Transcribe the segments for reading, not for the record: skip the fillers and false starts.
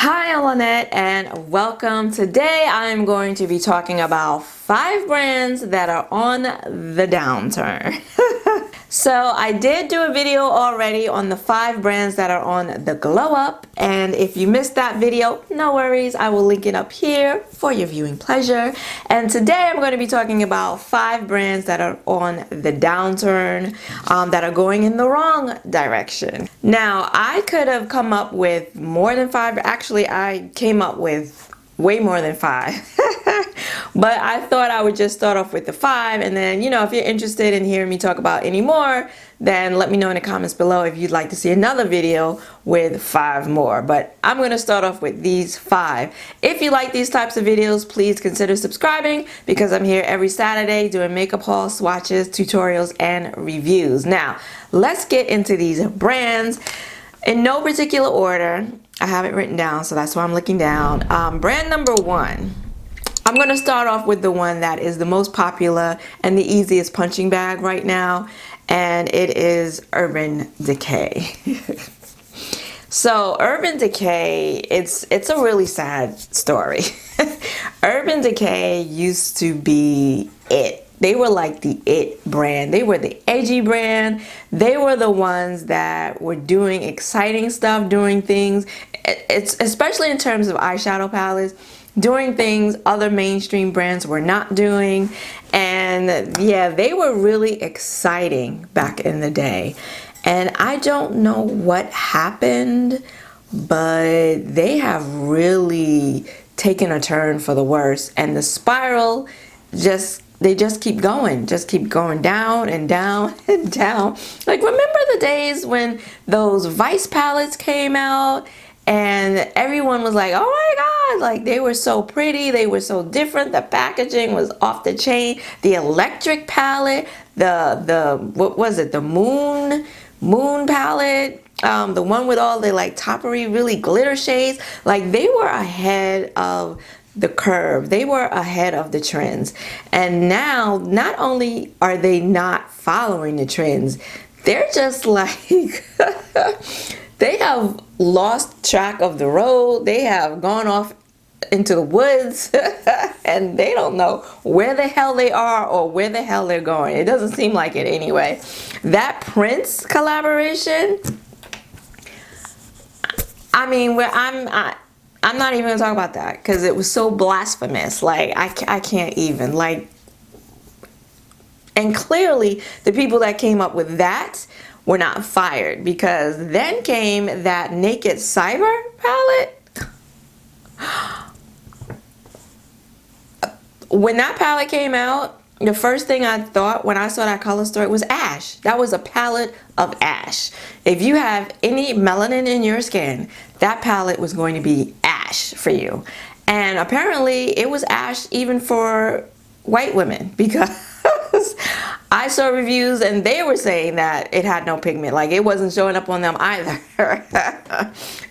Hi, I'm Lynette and welcome. Today I'm going to be talking about 5 brands that are on the downturn. So I did do a video already on the 5 brands that are on the glow up, and if you missed that video, no worries, I will link it up here for your viewing pleasure. And today I'm going to be talking about 5 brands that are on the downturn, that are going in the wrong direction. Now, I could have come up with more than 5. Actually, I came up with way more than 5. But I thought I would just start off with the 5, and then, if you're interested in hearing me talk about any more, then let me know in the comments below if you'd like to see another video with 5 more. But I'm going to start off with these 5. If you like these types of videos, please consider subscribing, because I'm here every Saturday doing makeup hauls, swatches, tutorials, and reviews. Now, let's get into these brands in no particular order. I have it written down, so that's why I'm looking down. Brand number 1. I'm going to start off with the one that is the most popular and the easiest punching bag right now, and it is Urban Decay. So Urban Decay, it's a really sad story. Urban Decay used to be it. They were like the it brand. They were the edgy brand. They were the ones that were doing exciting stuff, doing things, it's especially in terms of eyeshadow palettes, doing things other mainstream brands were not doing. And yeah, they were really exciting back in the day. And I don't know what happened, but they have really taken a turn for the worse. And the spiral they just keep going down and down and down. Like, remember the days when those Vice palettes came out and everyone was like, oh my god, like, they were so pretty, they were so different, the packaging was off the chain. The electric palette, the what was it, the moon palette, the one with all the like toppery really glitter shades, like, they were ahead of the curve. They were ahead of the trends. And now, not only are they not following the trends, they're just like they have lost track of the road. They have gone off into the woods and they don't know where the hell they are or where the hell they're going. It doesn't seem like it anyway. That Prince collaboration, I mean, I'm not even gonna talk about that because it was so blasphemous. Like, I can't even, like, and clearly the people that came up with that were not fired, because then came that Naked Cyber palette. When that palette came out, the first thing I thought when I saw that color story was ash. That was a palette of ash. If you have any melanin in your skin, that palette was going to be ash for you. And apparently it was ash even for white women, because I saw reviews and they were saying that it had no pigment, like it wasn't showing up on them either.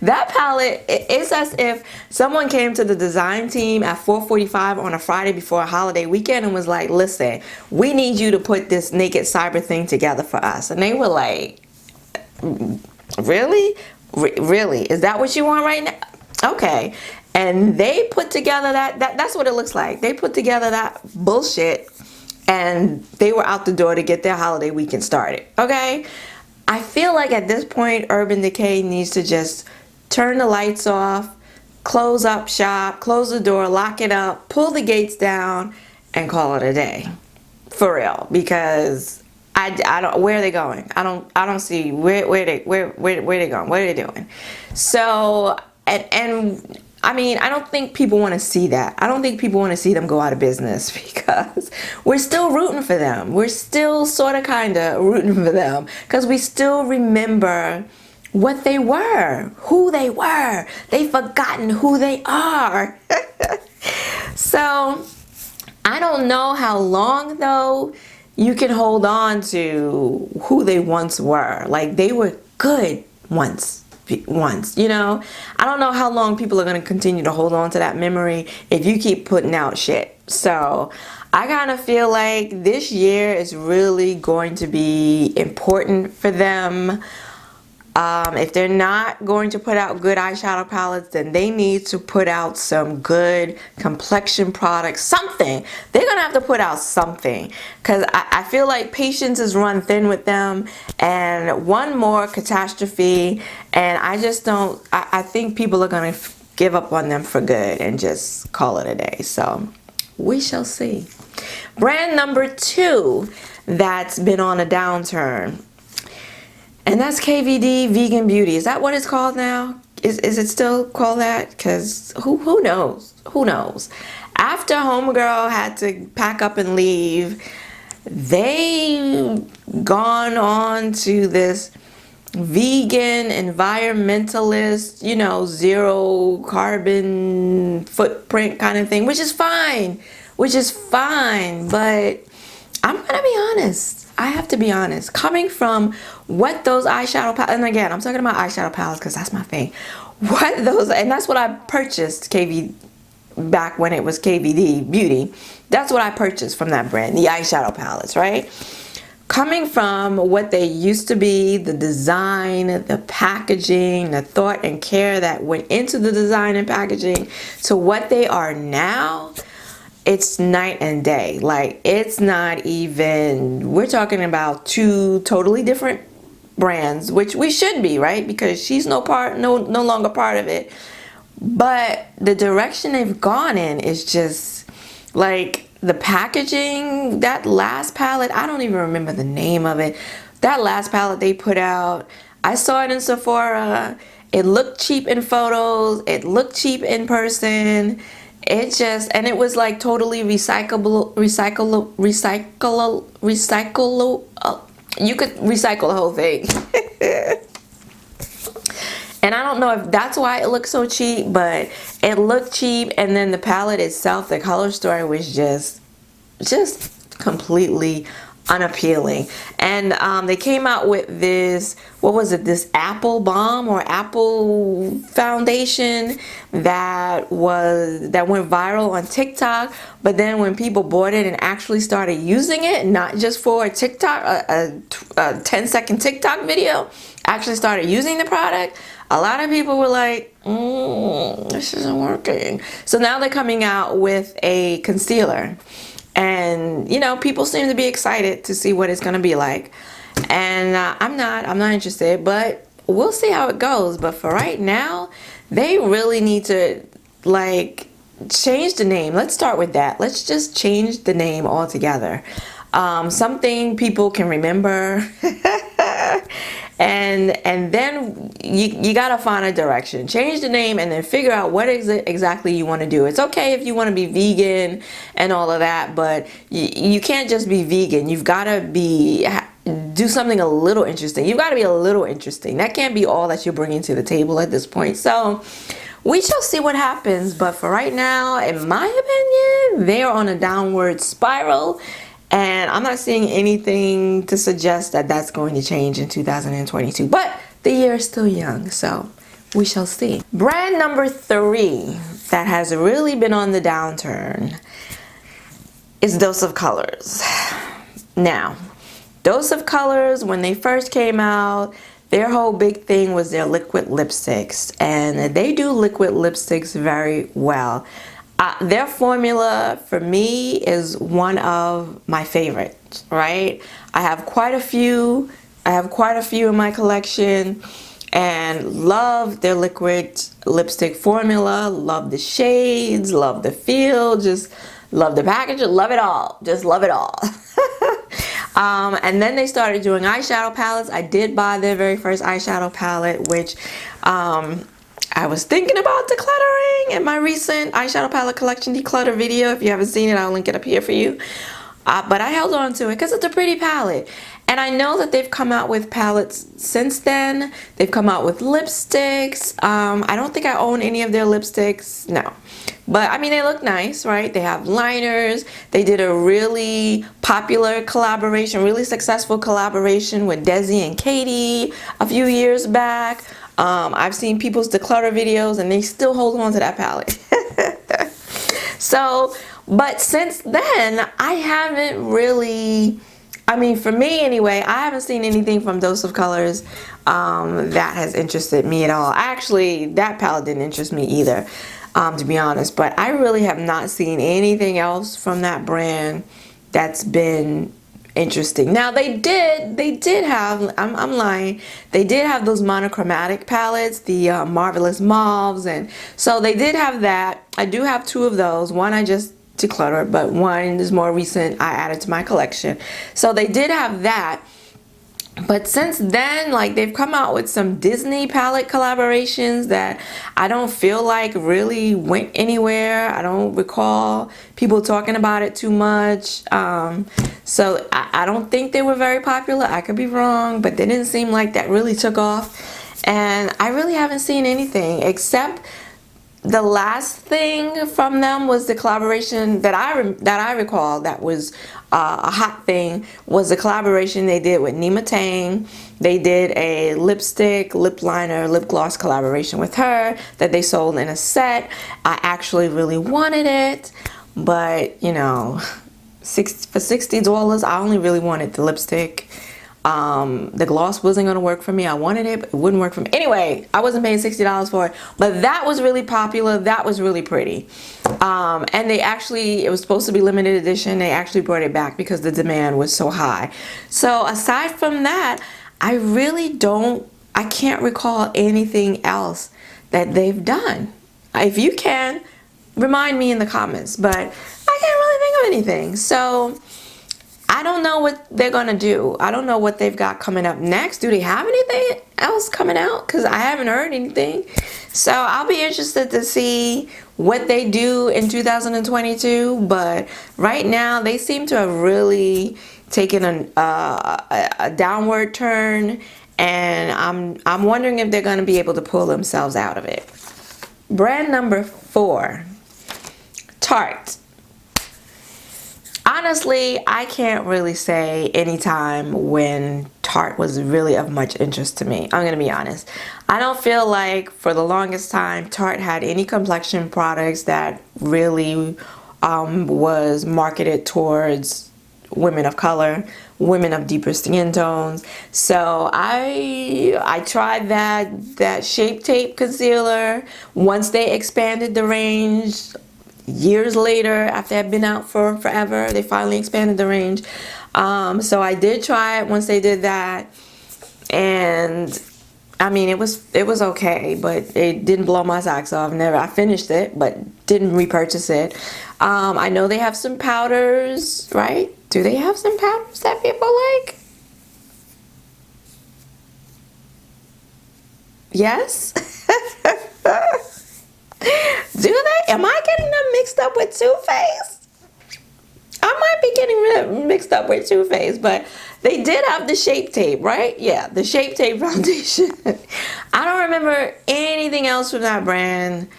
That palette, it's as if someone came to the design team at 4:45 on a Friday before a holiday weekend and was like, listen, we need you to put this Naked Cyber thing together for us. And they were like, really? Really? Is that what you want right now? Okay. And they put together that's what it looks like. They put together that bullshit and they were out the door to get their holiday weekend started. Okay? I feel like at this point, Urban Decay needs to just turn the lights off, close up shop, close the door, lock it up, pull the gates down, and call it a day. For real. Because I don't, where are they going? I don't see where they going? What are they doing? So, and I mean, I don't think people want to see that. I don't think people want to see them go out of business, because we're still rooting for them. We're still sort of kind of rooting for them, because we still remember what they were, who they were. They've forgotten who they are. So I don't know how long, though, you can hold on to who they once were. Like, they were good once, I don't know how long people are going to continue to hold on to that memory if you keep putting out shit. So I kind of feel like this year is really going to be important for them. If they're not going to put out good eyeshadow palettes, then they need to put out some good complexion products, something. They're gonna have to put out something, because I feel like patience is run thin with them, and one more catastrophe and I just don't, I think people are gonna give up on them for good and just call it a day. So we shall see. Brand number 2 that's been on a downturn, and that's KVD Vegan Beauty. Is that what it's called now? Is it still called that? Because who knows? Who knows? After Homegirl had to pack up and leave, they gone on to this vegan, environmentalist, you know, zero carbon footprint kind of thing, which is fine. But I'm gonna be honest. I have to be honest. Coming from what those eyeshadow palettes, and again, I'm talking about eyeshadow palettes because that's my thing. What those, and that's what I purchased KV back when it was KVD Beauty. That's what I purchased from that brand, the eyeshadow palettes, right? Coming from what they used to be, the design, the packaging, the thought and care that went into the design and packaging, to what they are now, it's night and day. Like, it's not even, we're talking about 2 totally different brands, which we should be, right? Because she's no longer part of it. But the direction they've gone in is just like the packaging. That last palette, I don't even remember the name of it. That last palette they put out, I saw it in Sephora. It looked cheap in photos. It looked cheap in person. It just, and it was like totally recyclable. You could recycle the whole thing. And I don't know if that's why it looked so cheap, but it looked cheap. And then the palette itself, the color story was just completely unappealing. And they came out with this, what was it, this apple balm or apple foundation that went viral on TikTok. But then when people bought it and actually started using it, not just for a TikTok, a 10-second TikTok video, actually started using the product, a lot of people were like, this isn't working. So now they're coming out with a concealer. And, you know, people seem to be excited to see what it's going to be like. And I'm not interested, but we'll see how it goes. But for right now, they really need to, like, change the name. Let's start with that. Let's just change the name altogether. Something people can remember. And then you gotta find a direction. Change the name and then figure out what exactly you want to do. It's okay if you want to be vegan and all of that, but you can't just be vegan. You've got to do something a little interesting. You've got to be a little interesting. That can't be all that you're bringing to the table at this point. So we shall see what happens. But for right now, in my opinion, they are on a downward spiral. And I'm not seeing anything to suggest that that's going to change in 2022. But the year is still young, so we shall see. Brand number 3 that has really been on the downturn is Dose of Colors. Now, Dose of Colors, when they first came out, their whole big thing was their liquid lipsticks. And they do liquid lipsticks very well. Their formula for me is one of my favorites, right? I have quite a few in my collection and love their liquid lipstick formula, love the shades, love the feel, just love the package, love it all, just love it all. And then they started doing eyeshadow palettes. I did buy their very first eyeshadow palette, which I was thinking about decluttering in my recent eyeshadow palette collection declutter video. If you haven't seen it, I'll link it up here for you. But I held on to it because it's a pretty palette. And I know that they've come out with palettes since then. They've come out with lipsticks. I don't think I own any of their lipsticks. No. But I mean, they look nice, right? They have liners. They did a really popular collaboration, really successful collaboration with Desi and Katie a few years back. I've seen people's declutter videos and they still hold on to that palette. So, but since then, I I mean, for me anyway, I haven't seen anything from Dose of Colors that has interested me at all. Actually, that palette didn't interest me either, to be honest. But I really have not seen anything else from that brand that's been interesting. Now they did have, I'm lying, they did have those monochromatic palettes, the Marvelous Mauves, and so they did have that. I do have two of those. One I just decluttered, but one is more recent, I added to my collection. So they did have that. But since then, like, they've come out with some Disney palette collaborations that I don't feel like really went anywhere. I don't recall people talking about it too much. So I don't think they were very popular. I could be wrong, but they didn't seem like that really took off. And I really haven't seen anything except the last thing from them was the collaboration that I recall that was a hot thing, was the collaboration they did with Nyma Tang. They did a lipstick, lip liner, lip gloss collaboration with her that they sold in a set. I actually really wanted it, but you know, for $60, I only really wanted the lipstick. The gloss wasn't going to work for me. I wanted it, but it wouldn't work for me. Anyway, I wasn't paying $60 for it, but that was really popular. That was really pretty. And they actually, it was supposed to be limited edition. They actually brought it back because the demand was so high. So aside from that, I can't recall anything else that they've done. If you can, remind me in the comments, but I can't really think of anything. So I don't know what they're gonna do. I don't know what they've got coming up next. Do they have anything else coming out? Because I haven't heard anything. So I'll be interested to see what they do in 2022. But right now, they seem to have really taken a downward turn, and I'm wondering if they're gonna be able to pull themselves out of it. Brand number 4, Tarte. Honestly, I can't really say any time when Tarte was really of much interest to me. I'm gonna be honest. I don't feel like for the longest time Tarte had any complexion products that really was marketed towards women of color, women of deeper skin tones. So I tried that Shape Tape concealer. Once they expanded the range, years later, after I've been out for forever, they finally expanded the range. So I did try it once they did that, and I mean, it was okay, but it didn't blow my socks off. I finished it, but didn't repurchase it. I know they have some powders, right? Do they have some powders that people like? Yes? Do they? Am I getting them mixed up with Too Faced? I might be getting mixed up with Too Faced, but they did have the Shape Tape, right? Yeah, the Shape Tape foundation. I don't remember anything else from that brand.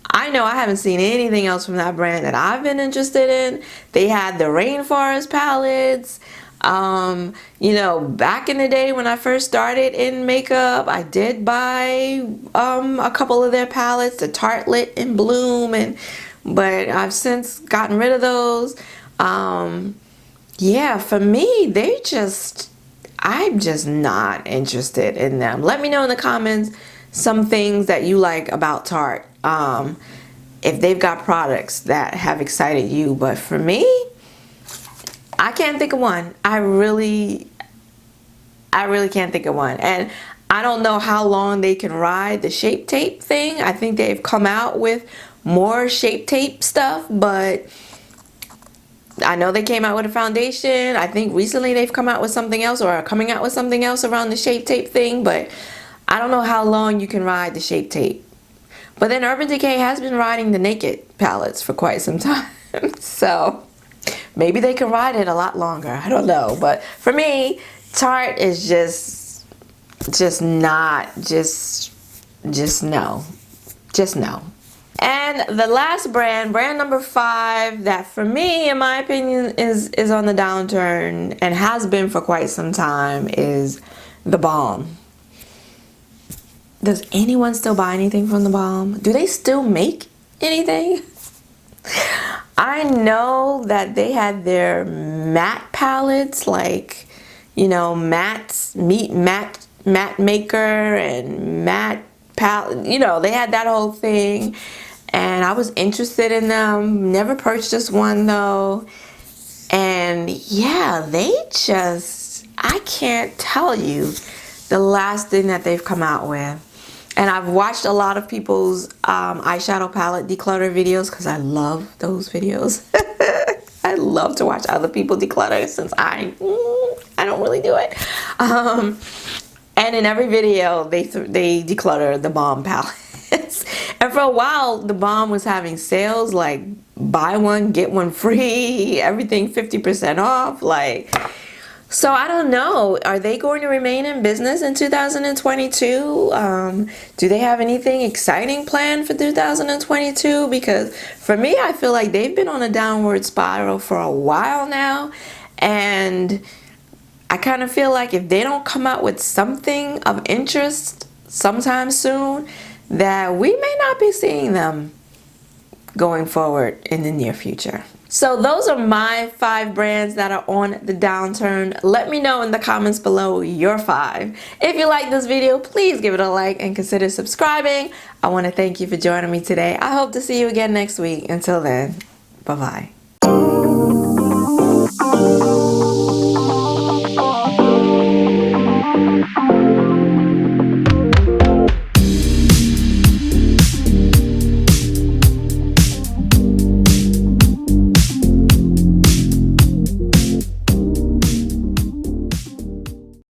I know I haven't seen anything else from that brand that I've been interested in. They had the Rainforest palettes. You know, back in the day when I first started in makeup, I did buy a couple of their palettes, the Tartelette and Bloom, but I've since gotten rid of those. Yeah, for me, I'm just not interested in them. Let me know in the comments some things that you like about Tarte. If they've got products that have excited you, but for me, I can't think of one. I really can't think of one. And I don't know how long they can ride the Shape Tape thing. I think they've come out with more Shape Tape stuff, but I know they came out with a foundation. I think recently they've come out with something else, or are coming out with something else around the Shape Tape thing, but I don't know how long you can ride the Shape Tape. But then Urban Decay has been riding the Naked palettes for quite some time. So maybe they can ride it a lot longer. I don't know. But for me, Tarte is just no. Just no. And the last brand number 5, that for me, in my opinion, is on the downturn and has been for quite some time, is The Balm. Does anyone still buy anything from The Balm? Do they still make anything? I know that they had their matte palettes, like you know, Meat Maker and Matte Palette. You know, they had that whole thing. And I was interested in them. Never purchased one though. And yeah, they just, I can't tell you the last thing that they've come out with. And I've watched a lot of people's eyeshadow palette declutter videos because I love those videos. I love to watch other people declutter since I don't really do it. And in every video, they declutter the Balm palettes. And for a while, the Balm was having sales like buy one, get one free, everything 50% off. Like, so I don't know. Are they going to remain in business in 2022? Do they have anything exciting planned for 2022? Because for me, I feel like they've been on a downward spiral for a while now. And I kind of feel like if they don't come out with something of interest sometime soon, that we may not be seeing them going forward in the near future. So those are my 5 brands that are on the downturn. Let me know in the comments below your 5. If you like this video, please give it a like and consider subscribing. I want to thank you for joining me today. I hope to see you again next week. Until then, bye-bye.